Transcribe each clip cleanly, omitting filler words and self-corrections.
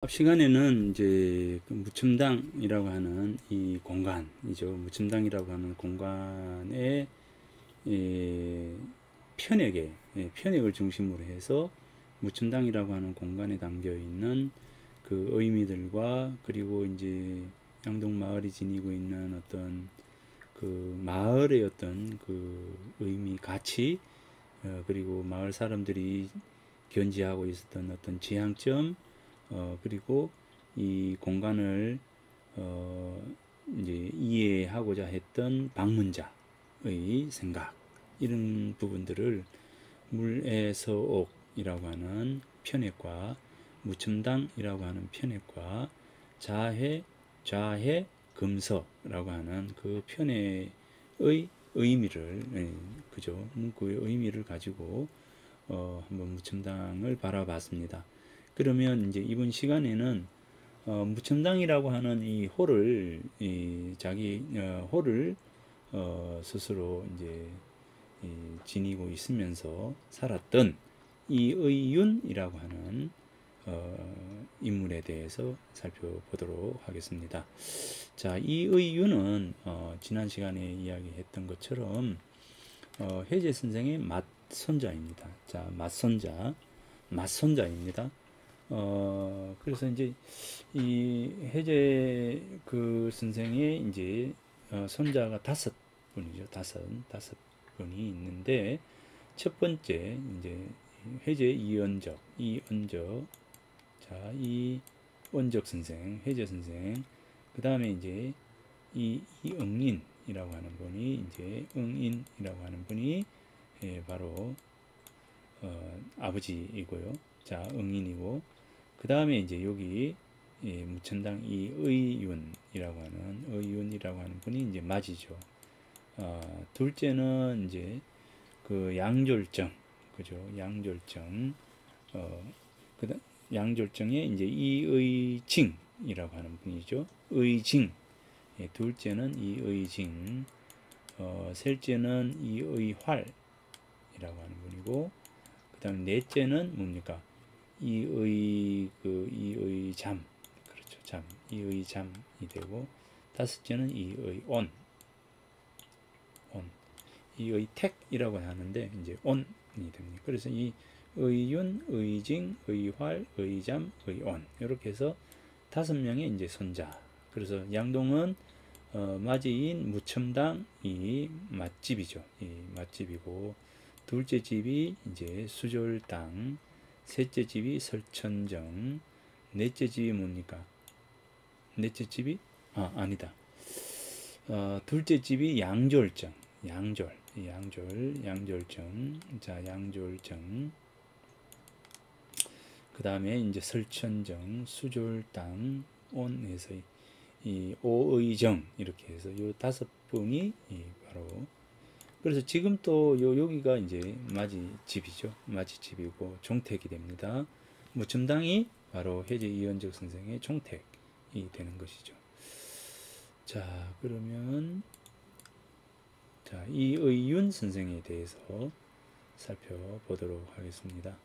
앞 시간에는 이제 그 무첨당이라고 하는 이 공간이죠. 무첨당이라고 하는 공간의 편액에 편액을 중심으로 해서 무첨당이라고 하는 공간에 담겨 있는 그 의미들과, 그리고 이제 양동 마을이 지니고 있는 어떤 그 마을의 어떤 그 의미, 가치, 그리고 마을 사람들이 견지하고 있었던 어떤 지향점, 그리고 이 공간을 어, 이제 이해하고자 했던 방문자의 생각, 이런 부분들을 물에서옥이라고 하는 편액과 무첨당이라고 하는 편액과 좌해 금서라고 하는 그 편액의 의미를, 그죠, 문구의 의미를 가지고 한번 무첨당을 바라봤습니다. 그러면 이제 이번 시간에는 무첨당이라고 하는 이 호를, 자기 호를 스스로 이제 지니고 있으면서 살았던 이의윤이라고 하는 인물에 대해서 살펴보도록 하겠습니다. 자, 이의윤은 지난 시간에 이야기했던 것처럼 해제 선생의 맞손자입니다. 자, 맞손자입니다. 그래서 이제 이 해제 그 선생의 이제 손자가 다섯 분이죠. 다섯 분이 있는데, 첫 번째 이제 해제 이언적, 자, 이언적 선생, 해제 선생, 그 다음에 이제 이응인이라고 하는 분이, 이제 응인이라고 하는 분이 바로 아버지이고요. 자, 응인이고, 그 다음에 이제 여기 무천당 의윤이라고 하는 분이 이제 맞이죠. 둘째는 이제 그 양졸정, 그죠? 양졸정, 그다 양졸정에 이제 이의징이라고 하는 분이죠. 의징. 둘째는 이의징, 셋째는 이의활이라고 하는 분이고, 그 다음에 넷째는 뭡니까? 이의잠, 그렇죠, 잠, 이의잠이 되고, 다섯째는 이의온, 이의택이라고 하는데 이제 온이 됩니다. 그래서 이 의윤, 의징, 의활, 의잠, 의온, 이렇게 해서 5명의 이제 손자. 그래서 양동은 맞이인 무첨당이 맛집이죠. 이 맛집이고, 둘째 집이 이제 수졸당, 셋째 집이 설천정, 넷째 집이 뭡니까? 넷째 집이 아니다. 둘째 집이 양졸정, 양졸정. 자, 양졸정. 그 다음에 이제 설천정, 수졸당, 온해서 이 오의정, 이렇게 해서 요 5분이 바로, 그래서 지금 또 여기가 이제 맞이집이죠. 맞이집이고 종택이 됩니다. 무첨당이 바로 해제 이현적 선생의 종택이 되는 것이죠. 자, 그러면 자, 이의윤 선생에 대해서 살펴보도록 하겠습니다.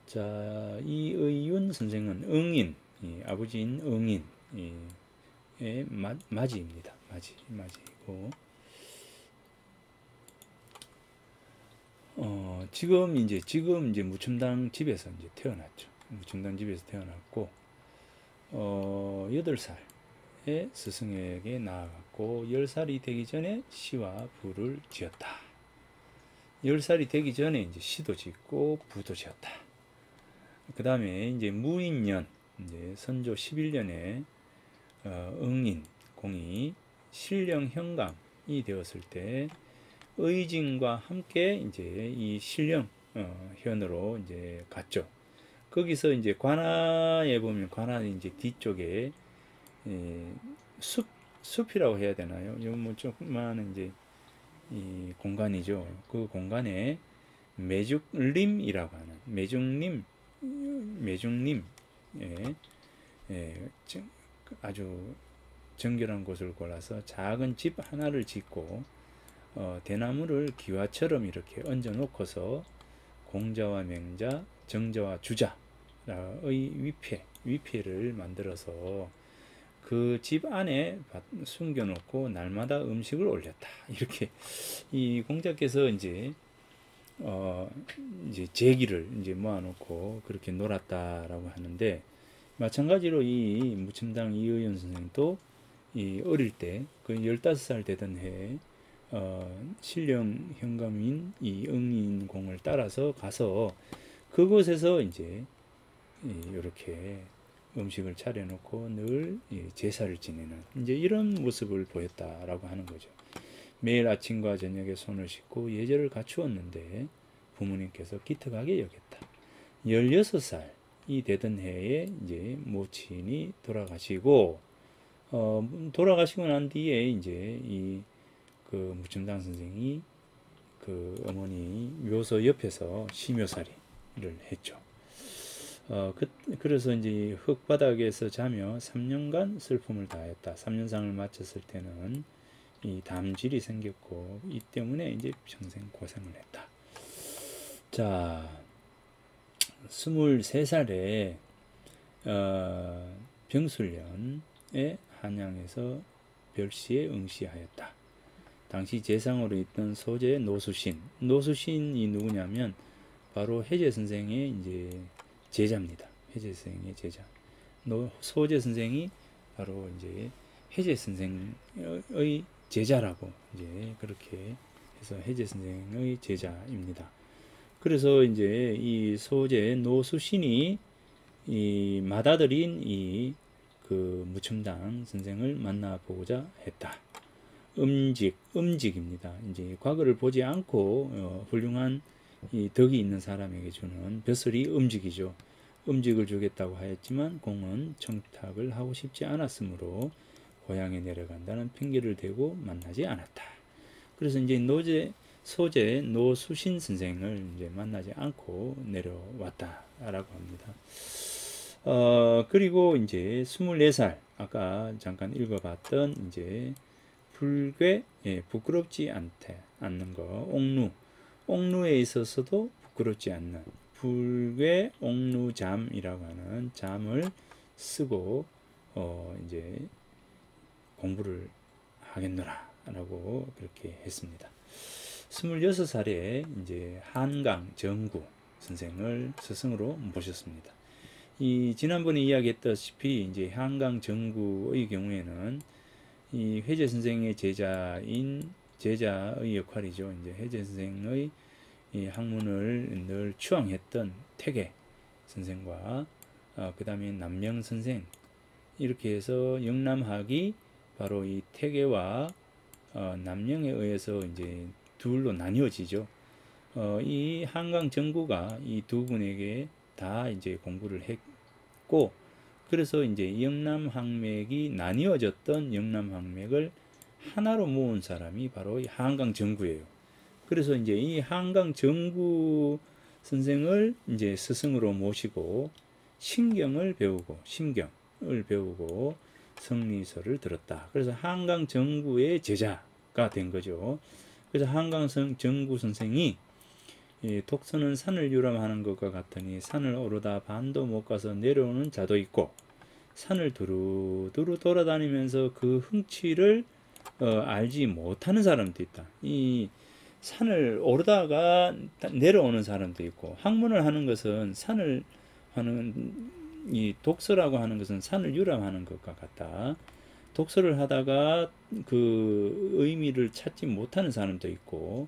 자, 이의윤 선생은 응인, 아버지인 응인의 맞이입니다. 맞이고, 지금 이제 무첨당 집에서 이제 태어났죠. 무첨당 집에서 태어났고, 8살에 스승에게 나아갔고, 10살이 되기 전에 시와 부를 지었다. 10살이 되기 전에 이제 시도 짓고 부도 지었다. 그 다음에 이제 무인년, 이제 선조 11년에 응인 공이 신령 현감이 되었을 때 의징과 함께 이제 이 신령 현으로 이제 갔죠. 거기서 이제 관아에 보면, 관아 이제 뒤쪽에 숲이라고 해야 되나요? 이거 뭐 조그마한 이제 이 공간이죠. 그 공간에 매죽림이라고 하는 매중림, 아주 정결한 곳을 골라서 작은 집 하나를 짓고, 대나무를 기와처럼 이렇게 얹어 놓고서 공자와 맹자, 정자와 주자의 위패, 위패를 만들어서 그 집 안에 숨겨놓고 날마다 음식을 올렸다. 이렇게 이 공자께서 이제 제기를 이제 모아놓고 그렇게 놀았다라고 하는데, 마찬가지로 이 무첨당 이의연 선생도 이 어릴 때 그 15살 되던 해에 신령 현감인 이 응인공을 따라서 가서 그곳에서 이제 이렇게 음식을 차려놓고 늘 제사를 지내는 이제 이런 모습을 보였다라고 하는 거죠. 매일 아침과 저녁에 손을 씻고 예절을 갖추었는데 부모님께서 기특하게 여겼다. 16살이 되던 해에 이제 모친이 돌아가시고, 돌아가시고 난 뒤에 이제 그 무첨당 선생이 그 어머니 묘소 옆에서 시묘살이를 했죠. 그래서 이제 흙바닥에서 자며 3년간 슬픔을 다했다. 3년상을 마쳤을 때는 이 담질이 생겼고, 이 때문에 이제 평생 고생을 했다. 자, 23살에 병술년에 한양에서 별시에 응시하였다. 당시 재상으로 있던 소재 노수신. 노수신이 누구냐면 바로 해제 선생의 이제 제자입니다. 해제 선생의 제자. 소재 선생이 바로 이제 해제 선생의 제자라고 이제 그렇게 해서 해제 선생의 제자입니다. 그래서 이제 이 소재 노수신이 이 맏아들인 그 무첨당 선생을 만나보고자 했다. 음직입니다. 이제 과거를 보지 않고 훌륭한 이 덕이 있는 사람에게 주는 벼슬이 음직이죠. 음직을 주겠다고 하였지만 공은 청탁을 하고 싶지 않았으므로 고향에 내려간다는 핑계를 대고 만나지 않았다. 그래서 이제 소재 노수신 선생을 이제 만나지 않고 내려왔다라고 합니다. 그리고 이제 24살, 아까 잠깐 읽어봤던 이제 불괴, 부끄럽지 않는 거, 옥루에 있어서도 부끄럽지 않는 불괴 옥루잠이라고 하는 잠을 쓰고 이제 공부를 하겠노라라고 그렇게 했습니다. 26살에 이제 한강 정구 선생을 스승으로 모셨습니다. 지난번에 이야기했다시피 이제 한강 정구의 경우에는 이 회재 선생의 제자의 역할이죠. 이제 회재 선생의 이 학문을 늘 추앙했던 태계 선생과 그 다음에 남명 선생, 이렇게 해서 영남학이 바로 이 태계와 남명에 의해서 이제 둘로 나뉘어지죠. 이 한강 정구가 이 두 분에게 다 이제 공부를 했고, 그래서 이제 영남학맥이 나뉘어졌던 영남학맥을 하나로 모은 사람이 바로 이 한강 정구예요. 그래서 이제 이 한강 정구 선생을 이제 스승으로 모시고 심경을 배우고 성리서를 들었다. 그래서 한강 정구의 제자가 된 거죠. 그래서 한강 정구 선생이 독서는 산을 유람하는 것과 같으니 산을 오르다 반도 못 가서 내려오는 자도 있고, 산을 두루두루 돌아다니면서 그 흥취를 알지 못하는 사람도 있다. 이 산을 오르다가 내려오는 사람도 있고, 학문을 하는 것은 산을 하는 이 독서라고 하는 것은 산을 유람하는 것과 같다. 독서를 하다가 그 의미를 찾지 못하는 사람도 있고,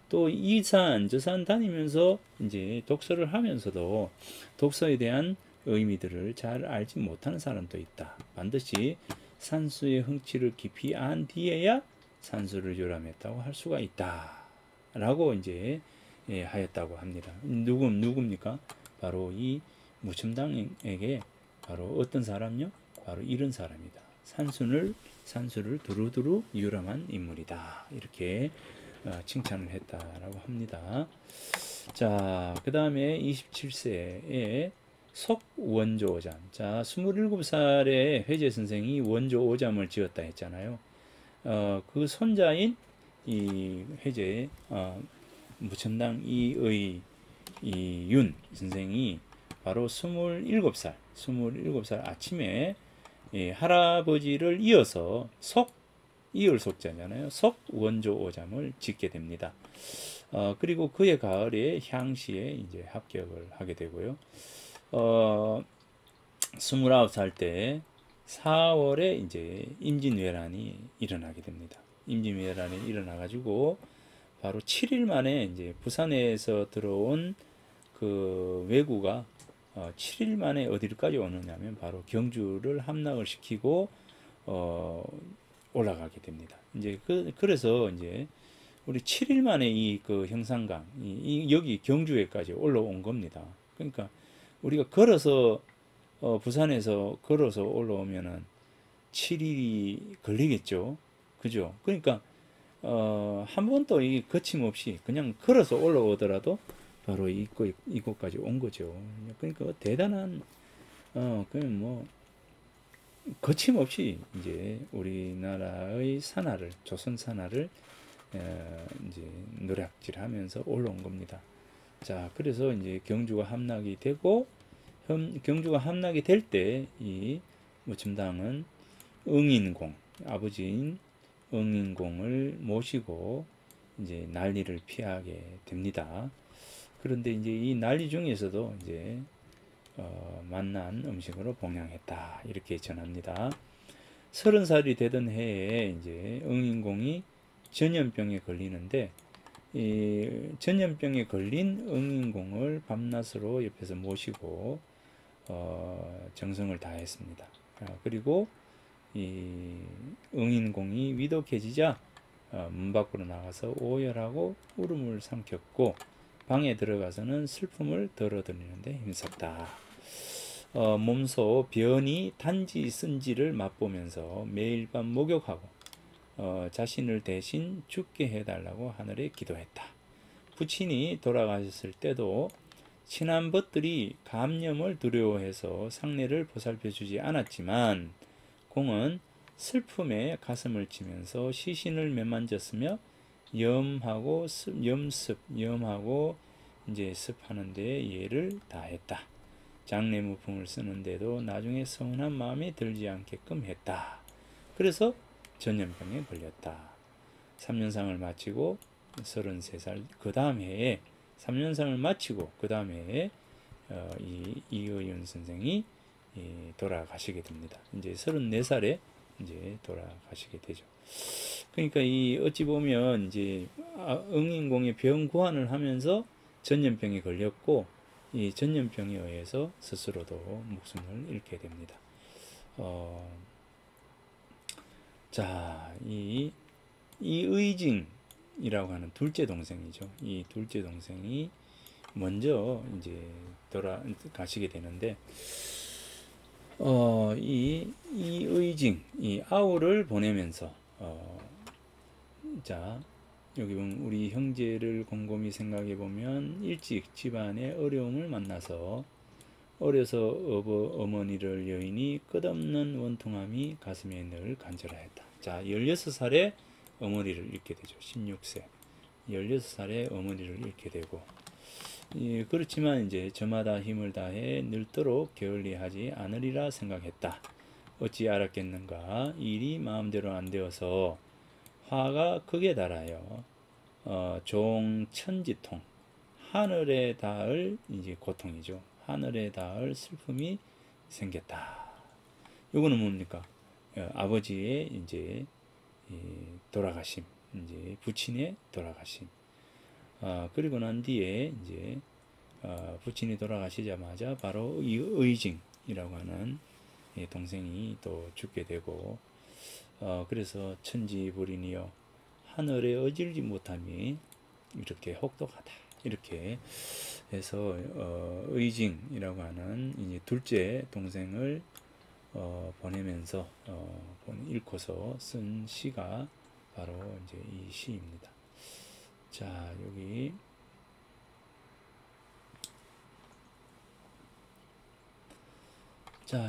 또 이 산, 저 산 다니면서 이제 독서를 하면서도 독서에 대한 의미들을 잘 알지 못하는 사람도 있다. 반드시 산수의 흥취를 깊이 안 뒤에야 산수를 유람했다고 할 수가 있다. 라고 이제 하였다고 합니다. 누굽니까? 바로 이 무첨당에게 바로 어떤 사람요? 바로 이런 사람이다. 산수를 두루두루 유람한 인물이다. 이렇게 칭찬을 했다라고 합니다. 자, 그 다음에 27세에 석원조오잠. 자, 27살에 회재 선생이 원조오잠을 지었다 했잖아요. 그 손자인 이 회재 무첨당 이의 이윤 선생이 바로 27살 아침에 할아버지를 이어서 이을 속자잖아요. 속 원조 오잠을 짓게 됩니다. 그리고 그해 가을에 향시에 이제 합격을 하게 되고요. 29살 때 4월에 이제 임진왜란이 일어나게 됩니다. 임진왜란이 일어나가지고 바로 7일 만에 이제 부산에서 들어온 그 왜구가 7일 만에 어디까지 오느냐면 바로 경주를 함락을 시키고 올라가게 됩니다. 이제 그래서 이제 우리 7일 만에 이 그 형산강 여기 경주에까지 올라온 겁니다. 그러니까 우리가 걸어서 부산에서 걸어서 올라오면은 7일이 걸리겠죠. 그죠? 그러니까 한 번도 이 거침없이 그냥 걸어서 올라오더라도 바로 이곳까지 온 거죠. 그러니까 대단한 그냥 뭐 거침없이 이제 우리나라의 산하를 조선 산하를 이제 노략질하면서 올라온 겁니다. 자, 그래서 이제 경주가 함락이 되고 경주가 함락이 될 때 이 무침당은 응인공 아버지인 응인공을 모시고 이제 난리를 피하게 됩니다. 그런데 이제 이 난리 중에서도 이제 만난 음식으로 봉양했다 이렇게 전합니다. 30살이 되던 해에 이제 응인공이 전염병에 걸리는데 이 전염병에 걸린 응인공을 밤낮으로 옆에서 모시고 정성을 다했습니다. 그리고 이 응인공이 위독해지자 문 밖으로 나가서 오열하고 울음을 삼켰고 방에 들어가서는 슬픔을 덜어드리는데 힘썼다. 몸소 변이 단지 쓴지를 맛보면서 매일 밤 목욕하고 자신을 대신 죽게 해달라고 하늘에 기도했다. 부친이 돌아가셨을 때도 친한 벗들이 감염을 두려워해서 상례를 보살펴주지 않았지만 공은 슬픔에 가슴을 치면서 시신을 매만졌으며 염하고 염하고 이제 습하는데 예를 다했다. 장례무품을 쓰는데도 나중에 서운한 마음이 들지 않게끔 했다. 그래서 전염병에 걸렸다. 3년상을 마치고 33살 그 다음 해에 3년상을 마치고 그 다음 해에 이의윤 선생이 돌아가시게 됩니다. 이제 34살에 이제 돌아가시게 되죠. 그러니까 이 어찌 보면 이제 응인공의 병 구안을 하면서 전염병에 걸렸고 이 전염병에 의해서 스스로도 목숨을 잃게 됩니다. 자, 이 의징이라고 하는 둘째 동생이죠. 이 둘째 동생이 먼저 이제 돌아가시게 되는데, 이 의징, 이 아우를 보내면서, 자, 여기 보면 우리 형제를 곰곰이 생각해 보면 일찍 집안의 어려움을 만나서 어려서 어머니를 여인이 끝없는 원통함이 가슴에 늘 간절하였다. 자, 16살에 어머니를 잃게 되죠. 16세. 16살에 어머니를 잃게 되고, 그렇지만 이제 저마다 힘을 다해 늙도록 게을리하지 않으리라 생각했다. 어찌 알았겠는가? 일이 마음대로 안 되어서 화가 극에 달하여 종천지통 하늘에 닿을 이제 고통이죠. 하늘에 닿을 슬픔이 생겼다. 요거는 뭡니까? 아버지의 이제 돌아가심, 이제 부친의 돌아가심. 그리고 난 뒤에 이제 부친이 돌아가시자마자 바로 이 의징이라고 하는 동생이 또 죽게 되고, 그래서 천지불인이여 하늘에 어질지 못함이 이렇게 혹독하다. 이렇게 해서 의징이라고 하는 이제 둘째 동생을 보내면서 읽고서 쓴 시가 바로 이제 이 시입니다. 자,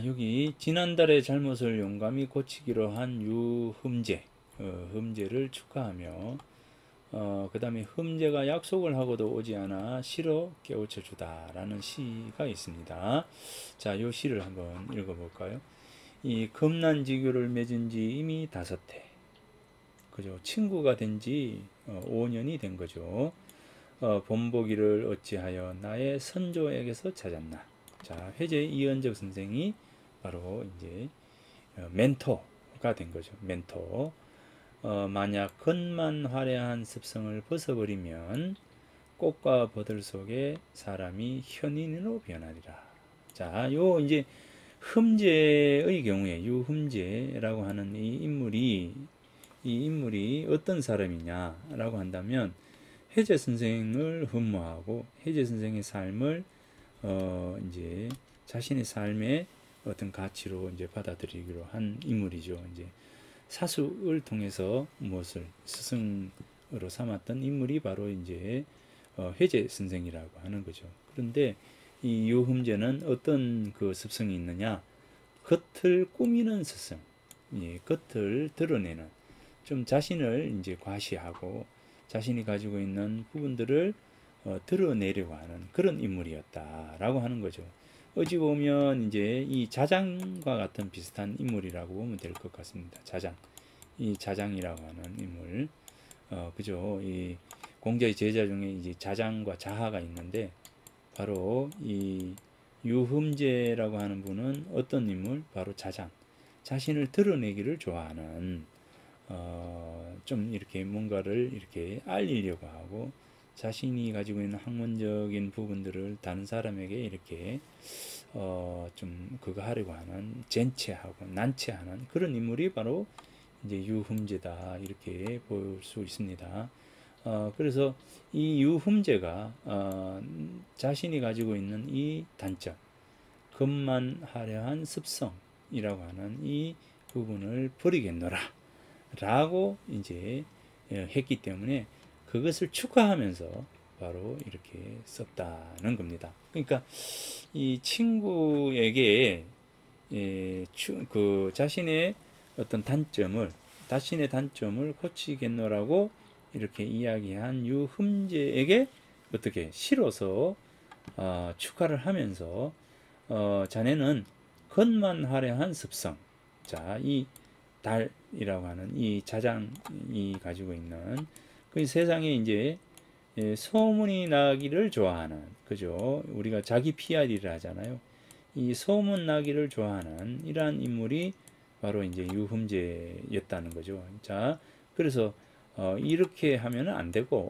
여기 지난달의 잘못을 용감히 고치기로 한 유흠제, 흠제를 축하하며 그 다음에 흠제가 약속을 하고도 오지 않아 시로 깨우쳐 주다라는 시가 있습니다. 자, 요 시를 한번 읽어볼까요? 이 금난지교를 맺은 지 이미 5해. 그죠? 친구가 된 지 5년이 된 거죠. 본보기를 어찌하여 나의 선조에게서 찾았나. 자, 회제 이은적 선생이 바로 이제 멘토가 된 거죠. 멘토. 만약 겉만 화려한 습성을 벗어버리면 꽃과 버들 속에 사람이 현인으로 변하리라. 자, 요 이제 흠제의 경우에 유흠제라고 하는 이 인물이 어떤 사람이냐라고 한다면 해제 선생을 흠모하고 해제 선생의 삶을 이제 자신의 삶의 어떤 가치로 이제 받아들이기로 한 인물이죠. 이제 사수를 통해서 무엇을 스승으로 삼았던 인물이 바로 이제 회제 선생이라고 하는 거죠. 그런데 이 유흠제는 어떤 그 습성이 있느냐? 겉을 꾸미는 습성, 예, 겉을 드러내는, 좀 자신을 이제 과시하고 자신이 가지고 있는 부분들을 드러내려고 하는 그런 인물이었다라고 하는 거죠. 어찌 보면 이제 이 자장과 같은 비슷한 인물이라고 보면 될 것 같습니다. 자장, 이 자장이라고 하는 인물, 그죠? 이 공자의 제자 중에 이제 자장과 자하가 있는데 바로 이 유흠제라고 하는 분은 어떤 인물? 바로 자장, 자신을 드러내기를 좋아하는 좀 이렇게 뭔가를 이렇게 알리려고 하고 자신이 가지고 있는 학문적인 부분들을 다른 사람에게 이렇게 좀 그거 하려고 하는 젠체하고 난체하는 그런 인물이 바로 이제 유흠제다 이렇게 볼 수 있습니다. 그래서 이 유흠제가 자신이 가지고 있는 이 단점, 겉만하려한 습성이라고 하는 이 부분을 버리겠노라 라고 이제 했기 때문에 그것을 축하하면서 바로 이렇게 썼다는 겁니다. 그러니까 이 친구에게 그 자신의 어떤 자신의 단점을 고치겠노라고 이렇게 이야기한 유흠제에게 어떻게 시로서 축하를 하면서 자네는 겉만 화려한 습성, 자, 이 달이라고 하는 이 자장이 가지고 있는 그 세상에 이제 소문이 나기를 좋아하는, 그죠? 우리가 자기 PR이라 하잖아요. 이 소문 나기를 좋아하는 이러한 인물이 바로 이제 유흠제였다는 거죠. 자, 그래서 이렇게 하면은 안 되고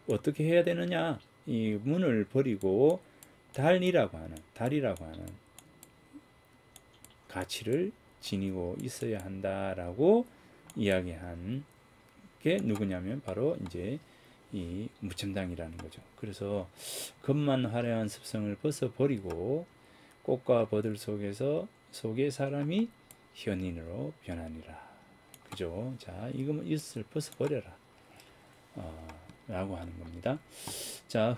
어떻게 해야 되느냐? 이 문을 버리고 달이라고 하는 가치를 지니고 있어야 한다라고 이야기한 게 누구냐면 바로 이제 이 무첨당이라는 거죠. 그래서 겉만 화려한 습성을 벗어버리고 꽃과 버들 속에 사람이 현인으로 변하니라. 그죠? 자, 이것을 벗어버려라. 라고 하는 겁니다. 자,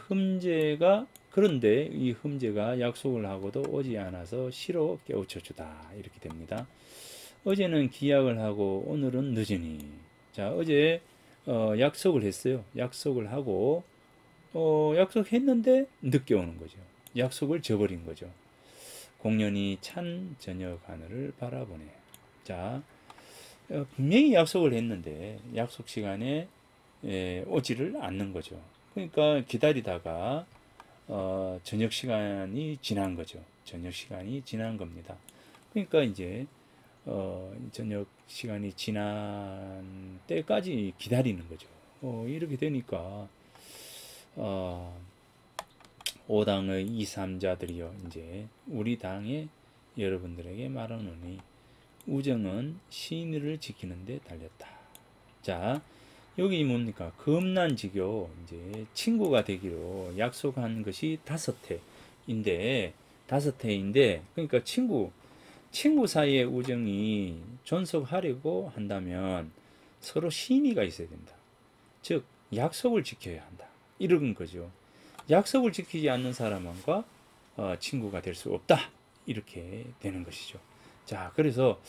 그런데 이 흠제가 약속을 하고도 오지 않아서 시로 깨우쳐 주다. 이렇게 됩니다. 어제는 기약을 하고 오늘은 늦으니. 자, 어제 약속을 했어요. 약속을 하고 약속했는데 늦게 오는 거죠. 약속을 저버린 거죠. 공연히 찬 저녁 하늘을 바라보네. 자, 분명히 약속을 했는데 약속 시간에 오지를 않는 거죠. 그러니까 기다리다가 저녁 시간이 지난 거죠. 저녁 시간이 지난 겁니다. 그러니까 이제 저녁 시간이 지난 때까지 기다리는 거죠. 이렇게 되니까 5당의 2, 3자들이요 이제 우리 당의 여러분들에게 말하노니 우정은 신의를 지키는데 달렸다. 자, 여기 뭡니까? 금난지교 이제 친구가 되기로 약속한 것이 5회인데 그러니까 친구 사이의 우정이 존속하려고 한다면 서로 신의가 있어야 된다. 즉 약속을 지켜야 한다. 이런 거죠. 약속을 지키지 않는 사람과 친구가 될 수 없다. 이렇게 되는 것이죠. 자, 그래서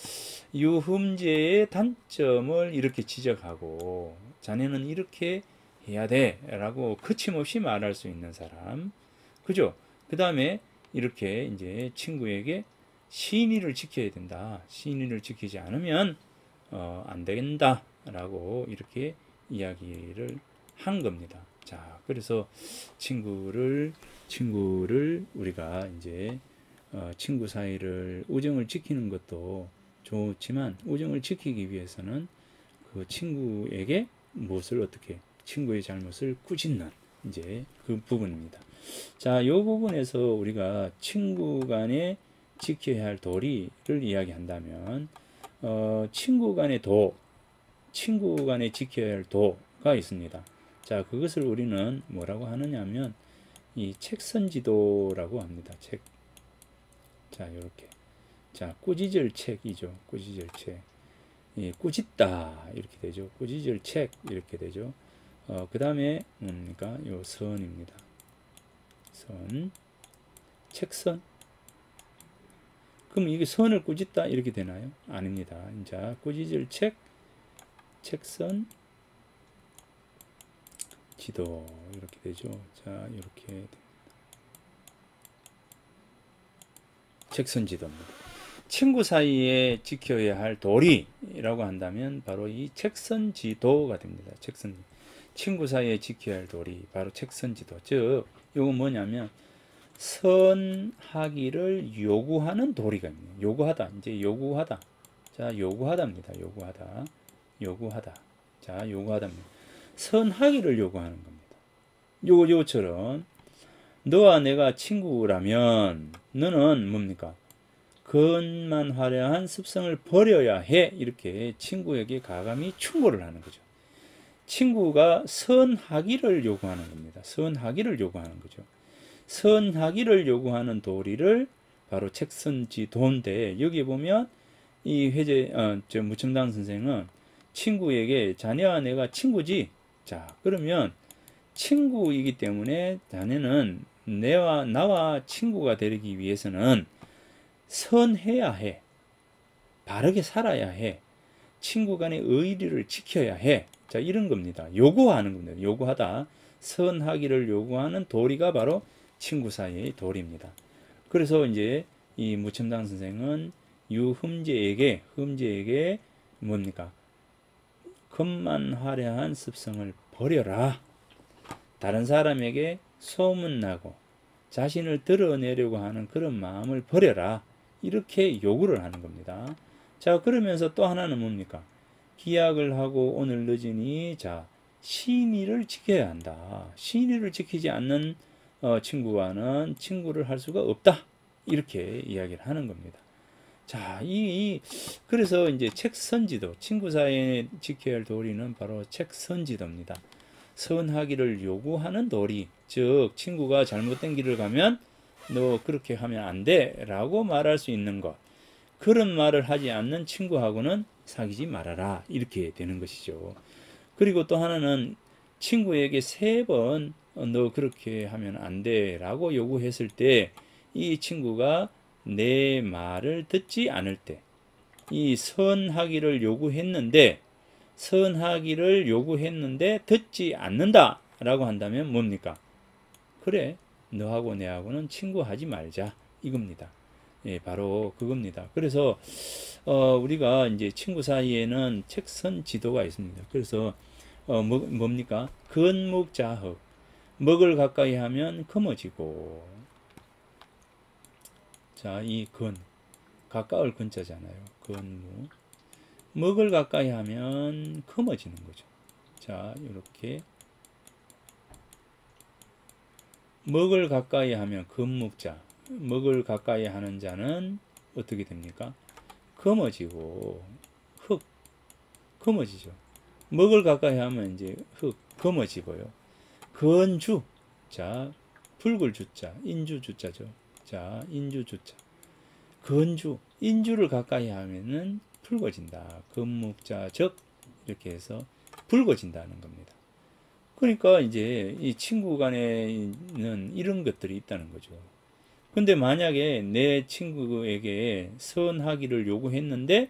유흠제의 단점을 이렇게 지적하고 자네는 이렇게 해야 돼 라고 거침없이 말할 수 있는 사람, 그죠? 그 다음에 이렇게 이제 친구에게 신의를 지켜야 된다, 신의를 지키지 않으면 안 된다 라고 이렇게 이야기를 한 겁니다. 자, 그래서 친구를 우리가 이제 친구 사이를 우정을 지키는 것도 좋지만, 우정을 지키기 위해서는 그 친구에게 무엇을 어떻게, 친구의 잘못을 꾸짖는 이제 그 부분입니다. 자, 이 부분에서 우리가 친구 간에 지켜야 할 도리를 이야기한다면, 친구 간의 친구 간에 지켜야 할 도가 있습니다. 자, 그것을 우리는 뭐라고 하느냐면 이 책선지도라고 합니다. 책. 자, 이렇게. 자, 꾸짖을 책이죠. 꾸짖을 책. 예, 꾸짖다 이렇게 되죠. 꾸짖을 책 이렇게 되죠. 그 다음에 뭡니까? 요 선입니다. 선. 책선. 그럼 이게 선을 꾸짖다 이렇게 되나요? 아닙니다. 자, 꾸짖을 책, 책선, 지도 이렇게 되죠. 자, 이렇게 됩니다. 책선 지도입니다. 친구 사이에 지켜야 할 도리라고 한다면 바로 이 책선 지도가 됩니다. 책선. 친구 사이에 지켜야 할 도리, 바로 책선 지도. 즉, 이건 뭐냐면 선하기를 요구하는 도리가 있네요. 요구하다. 이제 요구하다. 자, 요구하다입니다. 요구하다. 요구하다. 자, 요구하다입니다. 선하기를 요구하는 겁니다. 요처럼 너와 내가 친구라면 너는 뭡니까? 근만 화려한 습성을 버려야 해. 이렇게 친구에게 가감히 충고를 하는 거죠. 친구가 선하기를 요구하는 겁니다. 선하기를 요구하는 거죠. 선하기를 요구하는 도리를 바로 책선지도인데, 여기 보면 이 무첨당 선생은 친구에게 자네와 내가 친구지. 자, 그러면 친구이기 때문에 자네는 나와 친구가 되기 위해서는 선해야 해. 바르게 살아야 해. 친구 간의 의리를 지켜야 해. 자, 이런 겁니다. 요구하는 겁니다. 요구하다. 선하기를 요구하는 도리가 바로 친구 사이의 도리입니다. 그래서 이제 이 무첨당 선생은 흠재에게 뭡니까? 겉만 화려한 습성을 버려라. 다른 사람에게 소문나고 자신을 드러내려고 하는 그런 마음을 버려라. 이렇게 요구를 하는 겁니다. 자, 그러면서 또 하나는 뭡니까? 기약을 하고 오늘 늦으니, 자, 신의를 지켜야 한다. 신의를 지키지 않는 친구와는 친구를 할 수가 없다. 이렇게 이야기를 하는 겁니다. 자, 그래서 이제 책선지도, 친구 사이에 지켜야 할 도리는 바로 책선지도입니다. 선하기를 요구하는 도리, 즉 친구가 잘못된 길을 가면 너 그렇게 하면 안 돼 라고 말할 수 있는 것, 그런 말을 하지 않는 친구하고는 사귀지 말아라, 이렇게 되는 것이죠. 그리고 또 하나는 친구에게 3번 너 그렇게 하면 안 돼 라고 요구했을 때 이 친구가 내 말을 듣지 않을 때, 이 선하기를 요구했는데 듣지 않는다 라고 한다면 뭡니까? 그래, 너하고 내하고는 친구하지 말자, 이겁니다. 예, 바로 그겁니다. 그래서 우리가 이제 친구 사이에는 책선 지도가 있습니다. 그래서 뭡니까? 근묵자흑. 먹을 가까이 하면 검어지고. 자, 이 가까울 근자잖아요. 근묵. 먹을 가까이 하면 검어지는 거죠. 자, 이렇게 먹을 가까이 하면 근묵자. 먹을 가까이 하는 자는 어떻게 됩니까? 검어지고 검어지죠. 먹을 가까이 하면 이제 검어지고요. 건주. 자, 붉을 주자, 인주 주자죠. 자, 인주 주자. 건주, 인주를 가까이 하면은 붉어진다. 건묵자 적, 이렇게 해서 붉어진다는 겁니다. 그러니까 이제 이 친구 간에는 이런 것들이 있다는 거죠. 근데 만약에 내 친구에게 선하기를 요구했는데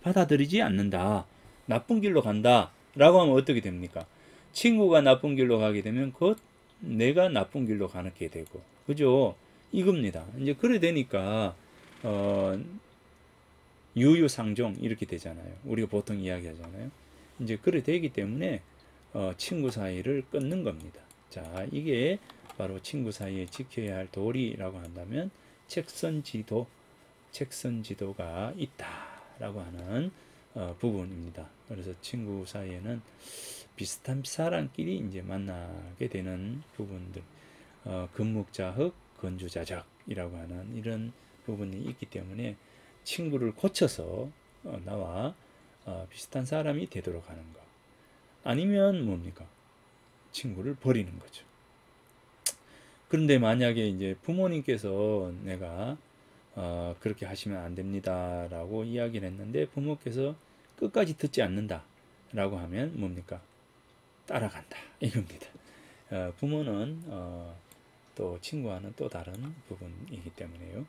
받아들이지 않는다. 나쁜 길로 간다. 라고 하면 어떻게 됩니까? 친구가 나쁜 길로 가게 되면 곧 내가 나쁜 길로 가게 되고, 그죠? 이겁니다. 이제 그래 되니까 어, 유유상종 이렇게 되잖아요. 우리가 보통 이야기하잖아요. 이제 그래 되기 때문에 친구 사이를 끊는 겁니다. 자, 이게 바로 친구 사이에 지켜야 할 도리라고 한다면 책선지도가 있다라고 하는 부분입니다. 그래서 친구 사이에는 비슷한 사람끼리 이제 만나게 되는 부분들, 금묵자흑, 건주자적이라고 하는 이런 부분이 있기 때문에 친구를 고쳐서 나와 비슷한 사람이 되도록 하는 것. 아니면 뭡니까? 친구를 버리는 거죠. 그런데 만약에 이제 부모님께서 내가 그렇게 하시면 안 됩니다라고 이야기를 했는데 부모께서 끝까지 듣지 않는다 라고 하면 뭡니까? 따라간다 이겁니다. 부모는 또 친구와는 또 다른 부분이기 때문에요.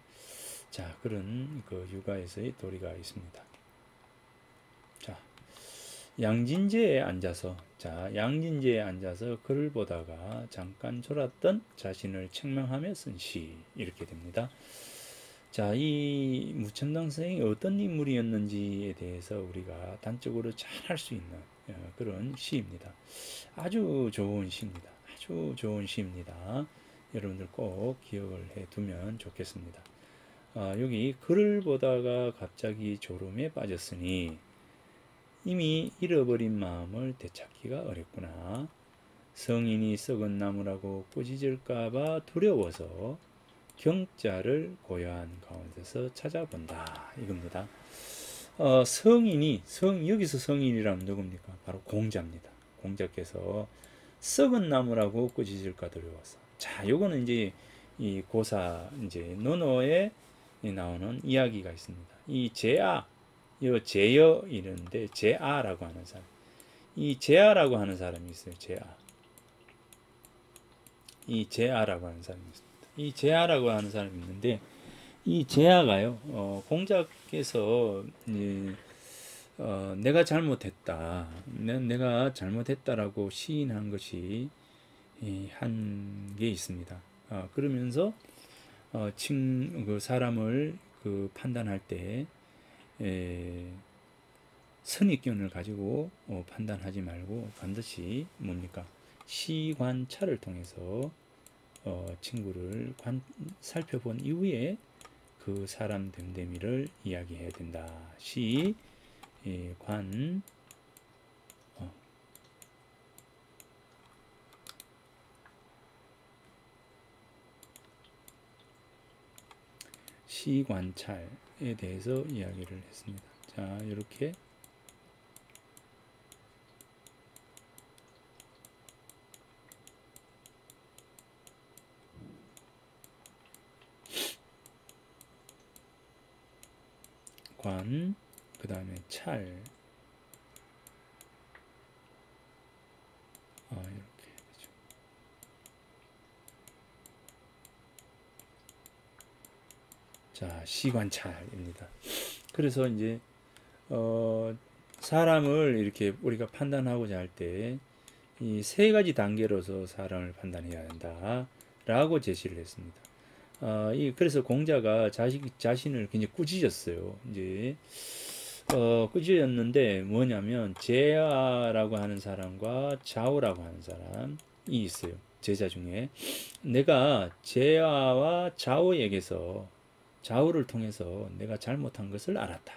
자, 그런 그 육아에서의 도리가 있습니다. 자, 양진제에 앉아서 글을 보다가 잠깐 졸았던 자신을 책망하며 쓴 시 이렇게 됩니다. 자, 이 무천당 선생이 어떤 인물이었는지에 대해서 우리가 단적으로 잘 할 수 있는 그런 시입니다. 아주 좋은 시입니다. 아주 좋은 시입니다. 여러분들 꼭 기억을 해 두면 좋겠습니다. 여기 글을 보다가 갑자기 졸음에 빠졌으니 이미 잃어버린 마음을 되찾기가 어렵구나. 성인이 썩은 나무라고 꾸짖을까봐 두려워서 경자를 고요한 가운데서 찾아본다. 이겁니다. 여기서 성인이라면 누굽니까? 바로 공자입니다. 공자께서 썩은 나무라고 꾸짖을까 두려워서. 자, 요거는 이제 이 고사, 이제 논어에 나오는 이야기가 있습니다. 이 제여 이런데 제아라고 하는 사람. 이 제아라고 하는 사람이 있어요. 이 제아라고 하는 사람이 있습니다. 이 제아라고 하는 사람이 있는데 이 제아가요. 공자께서 내가 잘못했다라고 시인한 것이 한 게 있습니다. 그러면서 그 사람을 그 판단할 때 선입견을 가지고 판단하지 말고 반드시 뭡니까? 시관찰을 통해서 친구를 살펴본 이후에 그 사람 됨됨이를 이야기해야 된다. 시관찰에 대해서 이야기를 했습니다. 자, 이렇게 그 다음에 찰, 이렇게 되죠. 자, 시관찰입니다. 그래서 이제 사람을 이렇게 우리가 판단하고자 할 때 이 세 가지 단계로서 사람을 판단해야 한다라고 제시를 했습니다. 그래서 공자가 자신을 굉장히 꾸짖었어요. 이제 꾸짖었는데 뭐냐면 제아라고 하는 사람과 자오라고 하는 사람이 있어요. 제자 중에 내가 제아와 자오를 통해서 내가 잘못한 것을 알았다.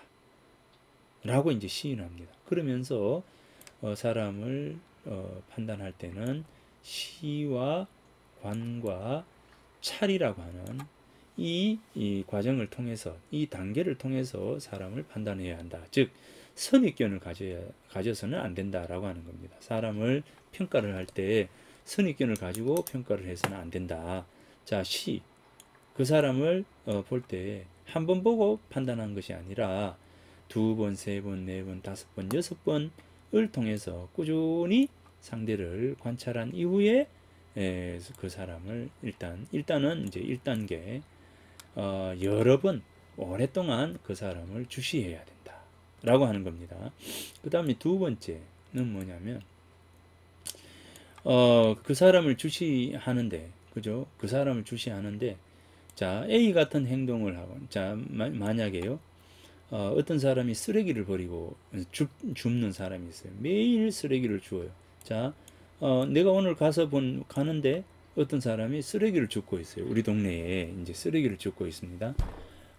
라고 이제 시인합니다. 그러면서 사람을 판단할 때는 시와 관과 찰이라고 하는 이 과정을 통해서 이 단계를 통해서 사람을 판단해야 한다. 즉 선입견을 가져서는 안 된다라고 하는 겁니다. 사람을 평가를 할 때 선입견을 가지고 평가를 해서는 안 된다. 자, 그 사람을 볼 때 한 번 보고 판단한 것이 아니라 두 번, 세 번, 네 번, 다섯 번, 여섯 번을 통해서 꾸준히 상대를 관찰한 이후에 그 사람을 일단은 이제 1단계 여러 번 오랫동안 그 사람을 주시해야 된다 라고 하는 겁니다. 그 다음에 두 번째 뭐냐면 그 사람을 주시하는데, 그죠? 그 사람을 주시하는데, 자, A 같은 행동을 하고, 자, 만약에요, 어떤 사람이 쓰레기를 버리고 줍는 사람이 있어요. 매일 쓰레기를 주워요. 자, 내가 오늘 가는데 어떤 사람이 쓰레기를 줍고 있어요. 우리 동네에 이제 쓰레기를 줍고 있습니다.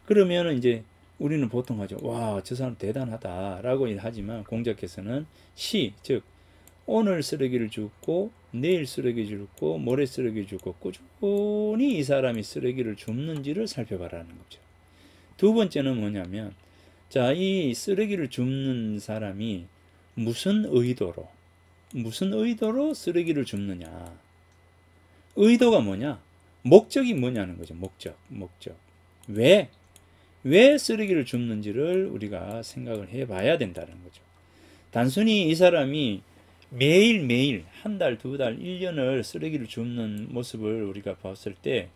그러면 이제 우리는 보통 하죠. 와, 저 사람 대단하다라고 하지만 공자께서는 즉 오늘 쓰레기를 줍고 내일 쓰레기 줍고 모레 쓰레기 줍고 꾸준히 이 사람이 쓰레기를 줍는지를 살펴봐라는 거죠. 두 번째는 뭐냐면, 자, 이 쓰레기를 줍는 사람이 무슨 의도로 쓰레기를 줍느냐. 의도가 뭐냐? 목적이 뭐냐는 거죠. 목적. 왜 쓰레기를 줍는지를 우리가 생각을 해봐야 된다는 거죠. 단순히 이 사람이 매일매일 한 달, 두 달, 1년을 쓰레기를 줍는 모습을 우리가 봤을 때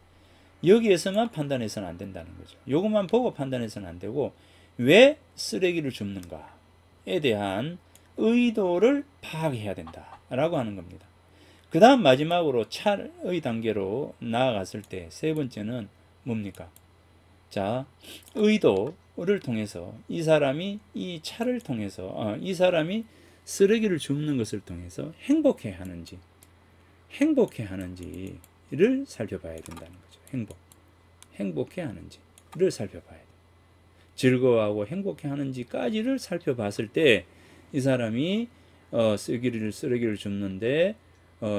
여기에서만 판단해서는 안 된다는 거죠. 요것만 보고 판단해서는 안 되고 왜 쓰레기를 줍는가에 대한 의도를 파악해야 된다라고 하는 겁니다. 그 다음 마지막으로 차의 단계로 나아갔을 때 세 번째는 뭡니까? 자, 의도를 통해서 이 사람이 이 차를 통해서 이 사람이 쓰레기를 줍는 것을 통해서 행복해 하는지를 살펴봐야 된다는 거죠. 행복해 하는지를 살펴봐야 돼. 즐거워하고 행복해 하는지까지를 살펴봤을 때 이 사람이 쓰레기를 줍는데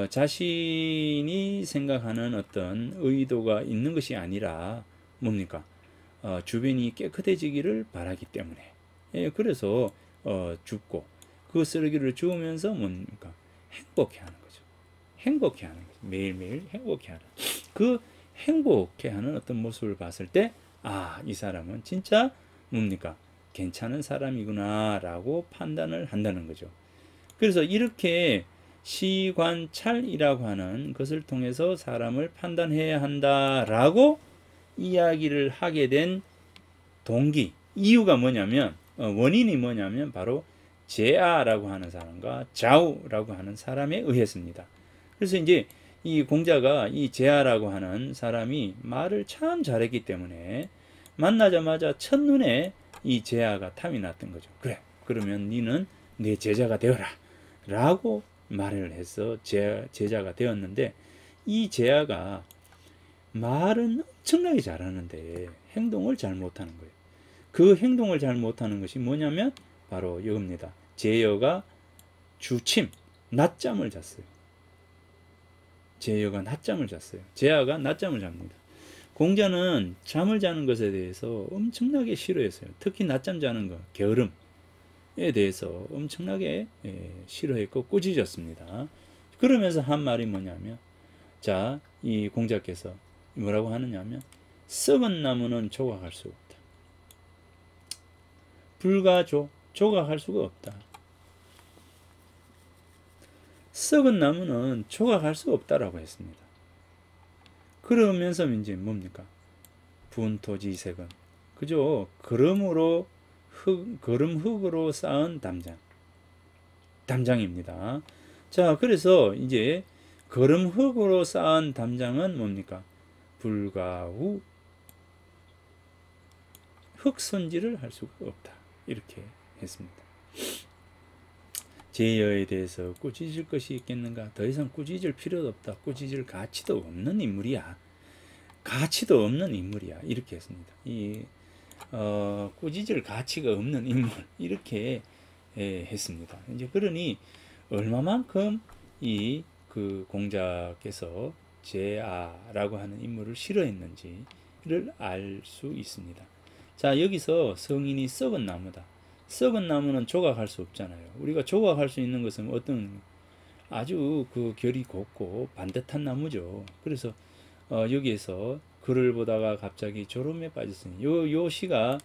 자신이 생각하는 어떤 의도가 있는 것이 아니라 뭡니까? 주변이 깨끗해지기를 바라기 때문에, 그래서 줍고 그 쓰레기를 주우면서 뭡니까? 행복해 하는 거죠. 매일매일 행복해 하는. 그 행복해 하는 어떤 모습을 봤을 때, 이 사람은 진짜 뭡니까? 괜찮은 사람이구나 라고 판단을 한다는 거죠. 그래서 이렇게 시관찰이라고 하는 것을 통해서 사람을 판단해야 한다라고 이야기를 하게 된 이유가 뭐냐면, 원인이 뭐냐면 바로 제아라고 하는 사람과 자우라고 하는 사람에 의했습니다. 그래서 이제 이 공자가 이 제아라고 하는 사람이 말을 참 잘했기 때문에 만나자마자 첫눈에 이 제아가 탐이 났던 거죠. 그래, 그러면 니는 내 제자가 되어라 라고 말을 해서 제자가 되었는데, 이 제아가 말은 엄청나게 잘하는데 행동을 잘 못하는 거예요. 그 행동을 잘 못하는 것이 뭐냐면 바로 이겁니다. 제여가 낮잠을 잤어요. 제아가 낮잠을 잡니다. 공자는 잠을 자는 것에 대해서 엄청나게 싫어했어요. 특히 낮잠 자는 것, 게으름에 대해서 엄청나게 싫어했고 꾸짖었습니다. 그러면서 한 말이 뭐냐면, 자, 이 공자께서 뭐라고 하느냐면, 썩은 나무는 조각할 수 없다. 조각할 수가 없다. 썩은 나무는 조각할 수가 없다라고 했습니다. 그러면서 이제 뭡니까? 분토지색은, 그죠? 거름 흙으로 쌓은 담장입니다. 자, 그래서 이제 거름 흙으로 쌓은 담장은 뭡니까? 불가후 흙손질을 할 수가 없다. 이렇게 했습니다. 제여에 대해서 꾸짖을 것이 있겠는가? 더 이상 꾸짖을 필요도 없다. 꾸짖을 가치도 없는 인물이야. 이렇게 했습니다. 꾸짖을 가치가 없는 인물, 이렇게 했습니다. 이제 그러니 얼마만큼 그 공자께서 제아라고 하는 인물을 싫어했는지를 알 수 있습니다. 자, 여기서 성인이 썩은 나무다. 썩은 나무는 조각할 수 없잖아요. 우리가 조각할 수 있는 것은 어떤 아주 그 결이 곱고 반듯한 나무죠. 그래서 여기에서 글을 보다가 갑자기 졸음에 빠졌으니, 요 시가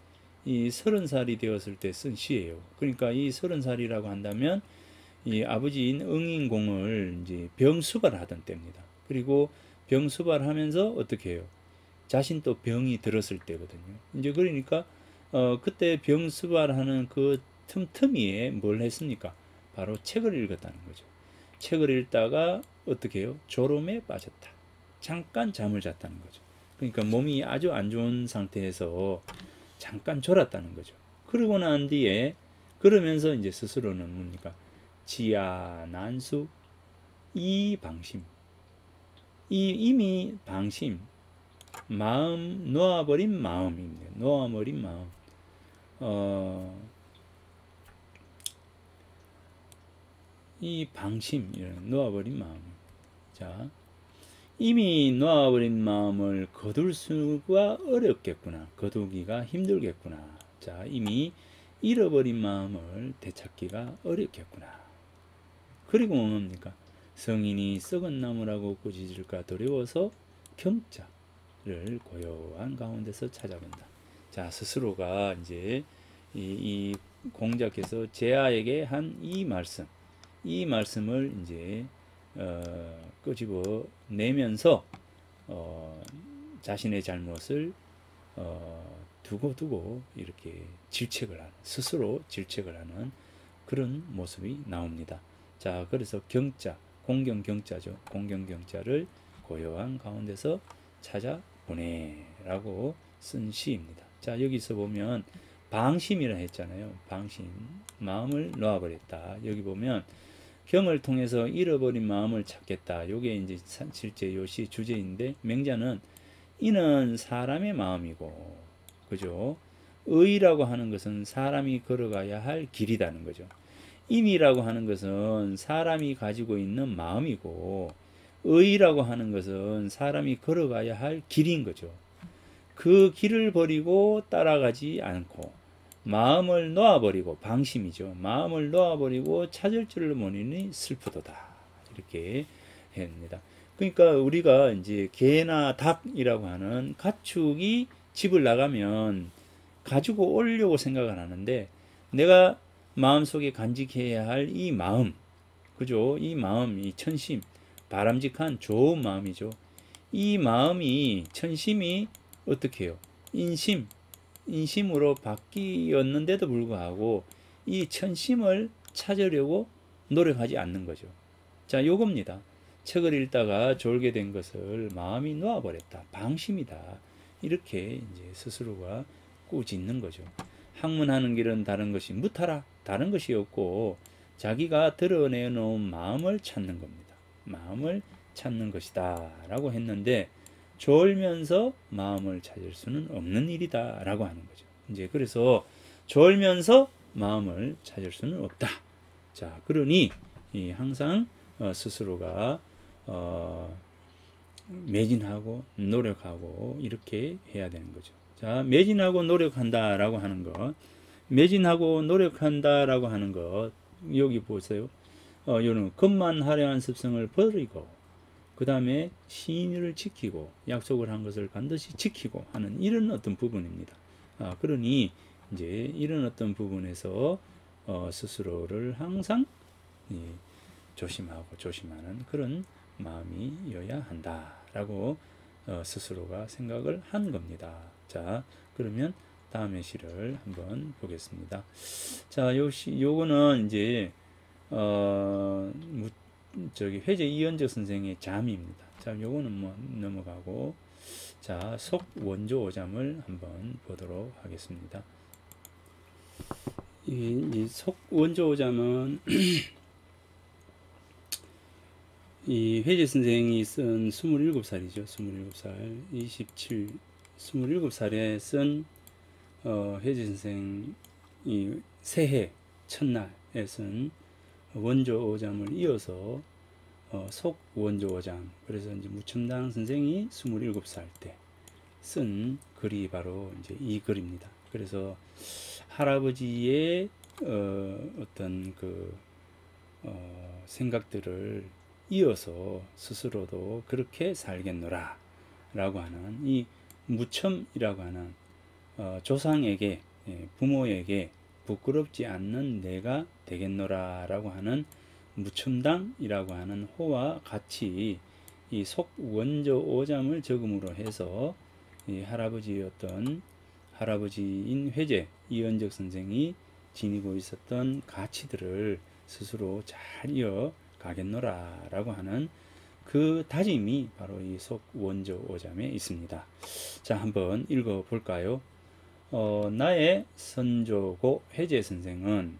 이 30살이 되었을 때 쓴 시예요. 그러니까 이 30살이라고 한다면 이 아버지인 응인공을 이제 병수발하던 때입니다. 그리고 병수발하면서 어떻게 해요? 자신 또 병이 들었을 때거든요. 이제 그러니까 그때 병수발하는 그 틈틈이에 뭘 했습니까? 바로 책을 읽었다는 거죠. 책을 읽다가 어떻게 해요? 졸음에 빠졌다. 잠깐 잠을 잤다는 거죠. 그러니까 몸이 아주 안 좋은 상태에서 잠깐 졸았다는 거죠. 그러고 난 뒤에 그러면서 이제 스스로는 뭡니까? 지야 난수 이 방심. 이미 방심, 마음 놓아버린 마음입니다. 놓아버린 마음. 이 방심, 놓아버린 마음. 자, 이미 놓아버린 마음을 거둘 수가 어렵겠구나. 거두기가 힘들겠구나. 자, 이미 잃어버린 마음을 되찾기가 어렵겠구나. 그리고 뭡니까? 성인이 썩은 나무라고 꾸짖을까 두려워서 경자를 고요한 가운데서 찾아본다. 자, 스스로가 이제 이 공자께서 제아에게 한 이 말씀을 이제 끄집어 내면서 자신의 잘못을 두고 이렇게 질책을 하는, 스스로 질책을 하는 그런 모습이 나옵니다. 자, 그래서 경자, 공경경자죠. 공경경자를 고요한 가운데서 찾아보내라고 쓴 시입니다. 자, 여기서 보면 방심이라 했잖아요. 방심, 마음을 놓아버렸다. 여기 보면 경을 통해서 잃어버린 마음을 찾겠다. 요게 이제 실제 요 시 주제인데, 맹자는 이는 사람의 마음이고, 그죠? 의라고 하는 것은 사람이 걸어가야 할 길이라는 거죠. 임이라고 하는 것은 사람이 가지고 있는 마음이고, 의라고 하는 것은 사람이 걸어가야 할 길인 거죠. 그 길을 버리고 따라가지 않고 마음을 놓아버리고, 방심이죠. 마음을 놓아버리고 찾을 줄을 모르니 슬프도다. 이렇게 합니다. 그러니까 우리가 이제 개나 닭이라고 하는 가축이 집을 나가면 가지고 오려고 생각을 하는데, 내가 마음속에 간직해야 할 이 마음, 그죠? 이 마음, 이 천심, 바람직한 좋은 마음이죠. 이 마음이, 천심이 어떻게 해요? 인심으로 바뀌었는데도 불구하고 이 천심을 찾으려고 노력하지 않는 거죠. 자, 요겁니다. 책을 읽다가 졸게 된 것을 마음이 놓아버렸다. 방심이다. 이렇게 이제 스스로가 꾸짖는 거죠. 학문하는 길은 다른 것이 무타라. 다른 것이 없고 자기가 드러내놓은 마음을 찾는 겁니다. 마음을 찾는 것이다 라고 했는데, 졸면서 마음을 찾을 수는 없는 일이다 라고 하는 거죠. 이제 그래서 졸면서 마음을 찾을 수는 없다. 자, 그러니 항상 스스로가 매진하고 노력하고 이렇게 해야 되는 거죠. 자, 매진하고 노력한다라고 하는 것, 매진하고 노력한다라고 하는 것, 여기 보세요. 요는 급만하려한 습성을 버리고, 그 다음에 신의를 지키고, 약속을 한 것을 반드시 지키고 하는 이런 어떤 부분입니다. 그러니 이제 이런 어떤 부분에서 스스로를 항상 조심하고 조심하는 그런 마음이어야 한다라고 스스로가 생각을 한 겁니다. 자, 그러면 다음의 시를 한번 보겠습니다. 자, 요거는 이제 회제 이현적 선생의 잠입니다. 자, 요거는 뭐 넘어가고, 자, 속 원조 오잠을 한번 보도록 하겠습니다. 이 속 원조 오잠은 이 회제 선생이 쓴 27살이죠. 27살, 27살에 쓴 회제 선생이 새해 첫날에 쓴 원조 오잠을 이어서 속 원조 오잠, 그래서 이제 무첨당 선생이 27살 때 쓴 글이 바로 이제 이 글입니다. 그래서 할아버지의 어떤 그 생각들을 이어서 스스로도 그렇게 살겠노라 라고 하는, 이 무첨이라고 하는 조상에게, 부모에게 부끄럽지 않는 내가 되겠노라 라고 하는 무첨당이라고 하는 호와 같이 이 속 원조 오잠을 적음으로 해서 이 할아버지인 회제 이현적 선생이 지니고 있었던 가치들을 스스로 잘 이어 가겠노라 라고 하는 그 다짐이 바로 이 속 원조 오잠에 있습니다. 자, 한번 읽어 볼까요? 나의 선조고 해제 선생은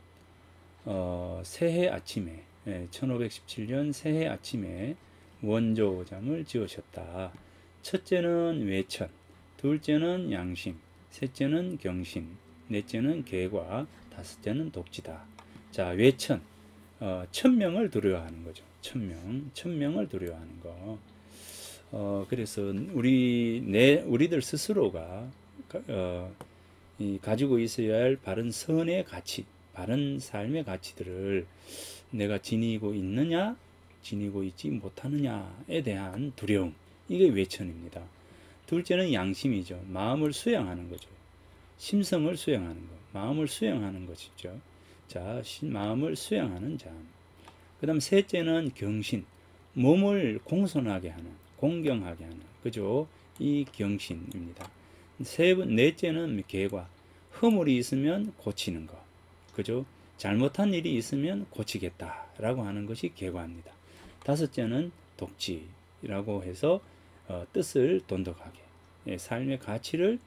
새해 아침에 1517년 새해 아침에 원조 오잠을 지으셨다. 첫째는 외천, 둘째는 양심, 셋째는 경신, 넷째는 계과, 다섯째는 독지다. 자, 외천, 천명을 두려워하는 거죠. 천명을 두려워하는 거. 그래서 우리들 스스로가 가지고 있어야 할 바른 선의 가치, 바른 삶의 가치들을 내가 지니고 있느냐, 지니고 있지 못하느냐에 대한 두려움. 이게 외천입니다. 둘째는 양심이죠. 마음을 수양하는 거죠. 심성을 수양하는 거. 마음을 수양하는 것이죠. 자, 마음을 수양하는 잠. 그 다음 셋째는 경신. 몸을 공손하게 하는, 공경하게 하는, 그죠? 이 경신입니다. 넷째는 계과. 허물이 있으면 고치는 거. 그죠? 잘못한 일이 있으면 고치겠다라고 하는 것이 계과입니다. 다섯째는 독지라고 해서 뜻을 돈독하게, 삶의 가치를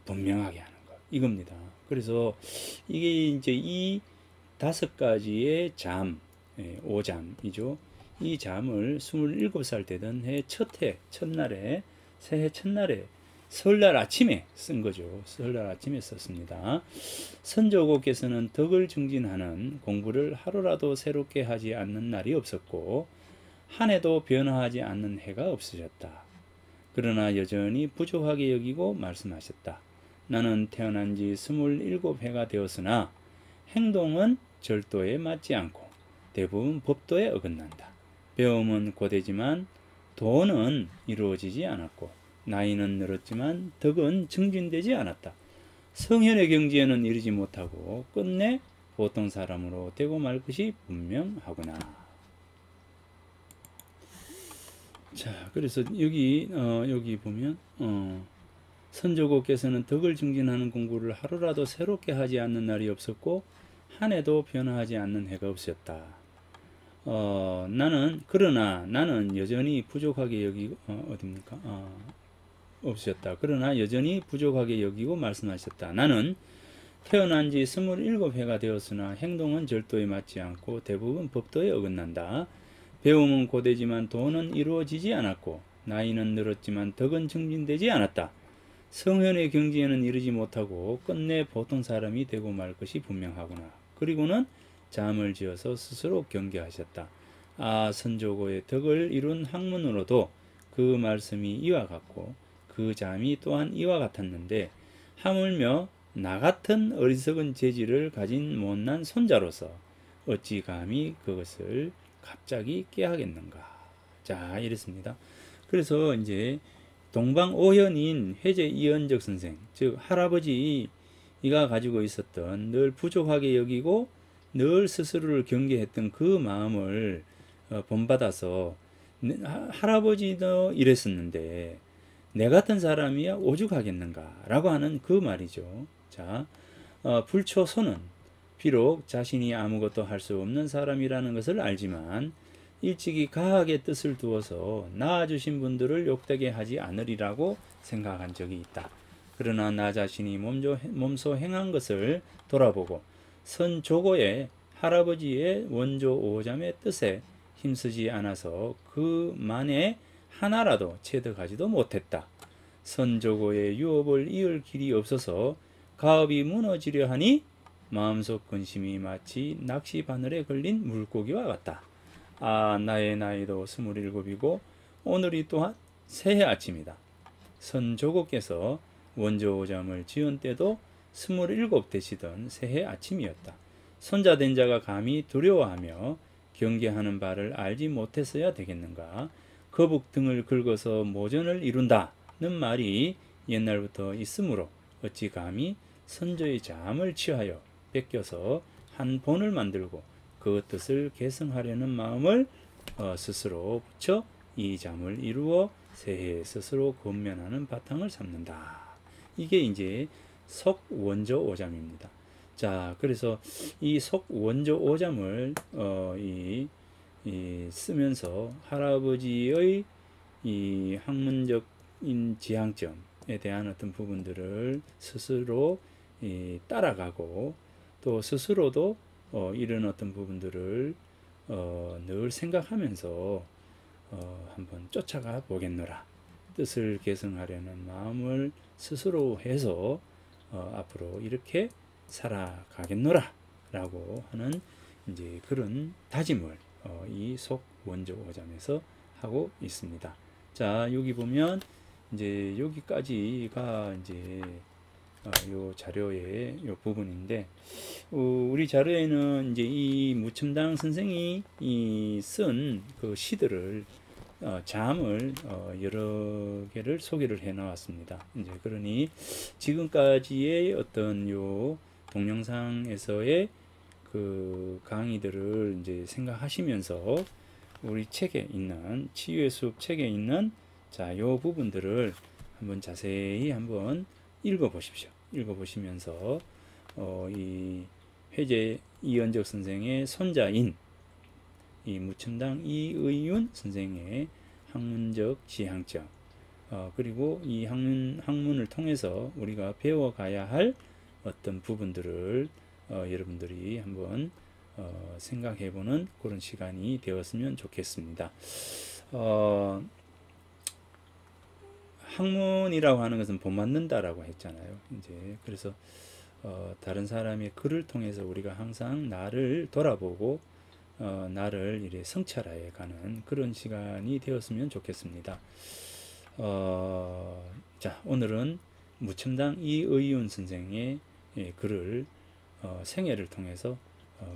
분명하게 하는 것. 이겁니다. 그래서 이게 이제 이 5가지의 잠, 오잠이죠. 이 잠을 27살 되던 해 첫날에, 새해 첫날에, 설날 아침에 쓴 거죠. 설날 아침에 썼습니다. 선조고께서는 덕을 증진하는 공부를 하루라도 새롭게 하지 않는 날이 없었고, 한 해도 변화하지 않는 해가 없으셨다. 그러나 여전히 부족하게 여기고 말씀하셨다. 나는 태어난 지 27해가 되었으나 행동은 절도에 맞지 않고 대부분 법도에 어긋난다. 배움은 고되지만 도는 이루어지지 않았고 나이는 늘었지만 덕은 증진되지 않았다. 성현의 경지에는 이르지 못하고 끝내 보통 사람으로 되고 말 것이 분명하구나. 자, 그래서 여기 보면 선조고께서는 덕을 증진하는 공부를 하루라도 새롭게 하지 않는 날이 없었고 한 해도 변화하지 않는 해가 없었다. 그러나 나는 여전히 부족하게 여기고 어딥니까? 없으셨다. 그러나 여전히 부족하게 여기고 말씀하셨다. 나는 태어난 지 27해가 되었으나 행동은 절도에 맞지 않고 대부분 법도에 어긋난다. 배움은 고되지만 도는 이루어지지 않았고 나이는 늘었지만 덕은 증진되지 않았다. 성현의 경지에는 이르지 못하고 끝내 보통 사람이 되고 말 것이 분명하구나. 그리고는 잠을 지어서 스스로 경계하셨다. 선조고의 덕을 이룬 학문으로도 그 말씀이 이와 같고 그 잠이 또한 이와 같았는데 하물며 나 같은 어리석은 재질을 가진 못난 손자로서 어찌 감히 그것을 갑자기 깨하겠는가. 자, 이랬습니다. 그래서 이제 동방오현인 회제 이현적 선생, 즉 할아버지가 가지고 있었던 늘 부족하게 여기고 늘 스스로를 경계했던 그 마음을 본받아서 할아버지도 이랬었는데 내 같은 사람이야 오죽하겠는가 라고 하는 그 말이죠. 자, 불초소는 비록 자신이 아무것도 할 수 없는 사람이라는 것을 알지만 일찍이 가학의 뜻을 두어서 낳아주신 분들을 욕되게 하지 않으리라고 생각한 적이 있다. 그러나 나 자신이 몸소 행한 것을 돌아보고 선조고의 할아버지의 원조 오잠의 뜻에 힘쓰지 않아서 그 만에 하나라도 체득하지도 못했다. 선조고의 유업을 이을 길이 없어서 가업이 무너지려 하니 마음속 근심이 마치 낚시 바늘에 걸린 물고기와 같다. 나의 나이도 27이고 오늘이 또한 새해 아침이다. 선조고께서 원조 오잠을 지은 때도 27 되시던 새해 아침이었다. 손자된 자가 감히 두려워하며 경계하는 바를 알지 못했어야 되겠는가. 거북 등을 긁어서 모전을 이룬다는 말이 옛날부터 있으므로 어찌 감히 선조의 잠을 취하여 뺏겨서 한 본을 만들고 그 뜻을 계승하려는 마음을 스스로 붙여 이 잠을 이루어 새해에 스스로 권면하는 바탕을 삼는다. 이게 이제 석 원조 오잠입니다. 자, 그래서 이 속 원조 오잠을 쓰면서 할아버지의 이 학문적인 지향점에 대한 어떤 부분들을 스스로 따라가고 또 스스로도 이런 어떤 부분들을 늘 생각하면서 한번 쫓아가 보겠노라. 뜻을 계승하려는 마음을 스스로 해서 앞으로 이렇게 살아가겠노라 라고 하는 이제 그런 다짐을 이 속 원조 오잠에서 하고 있습니다. 자, 여기 보면 이제 여기까지가 이제 요 자료의 요 부분인데, 우리 자료에는 이제 이 무첨당 선생이 쓴 그 시들을 잠을 여러 개를 소개를 해 나왔습니다. 이제 그러니 지금까지의 어떤 요 동영상에서의 그 강의들을 이제 생각하시면서 우리 책에 있는 치유의 숲 책에 있는 자, 요 부분들을 한번 자세히 한번 읽어 보십시오. 읽어 보시면서 이 회재 이은적 선생의 손자인 이 무첨당 이의윤 선생의 학문적 지향점, 그리고 이 학문을 통해서 우리가 배워가야 할 어떤 부분들을 여러분들이 한번 생각해보는 그런 시간이 되었으면 좋겠습니다. 학문이라고 하는 것은 본받는다라고 했잖아요. 이제 그래서 다른 사람의 글을 통해서 우리가 항상 나를 돌아보고 나를 이래 성찰해 가는 그런 시간이 되었으면 좋겠습니다. 자, 오늘은 무첨당 이의윤 선생의 글을 생애를 통해서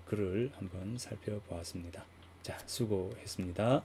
글을 한번 살펴보았습니다. 자, 수고했습니다.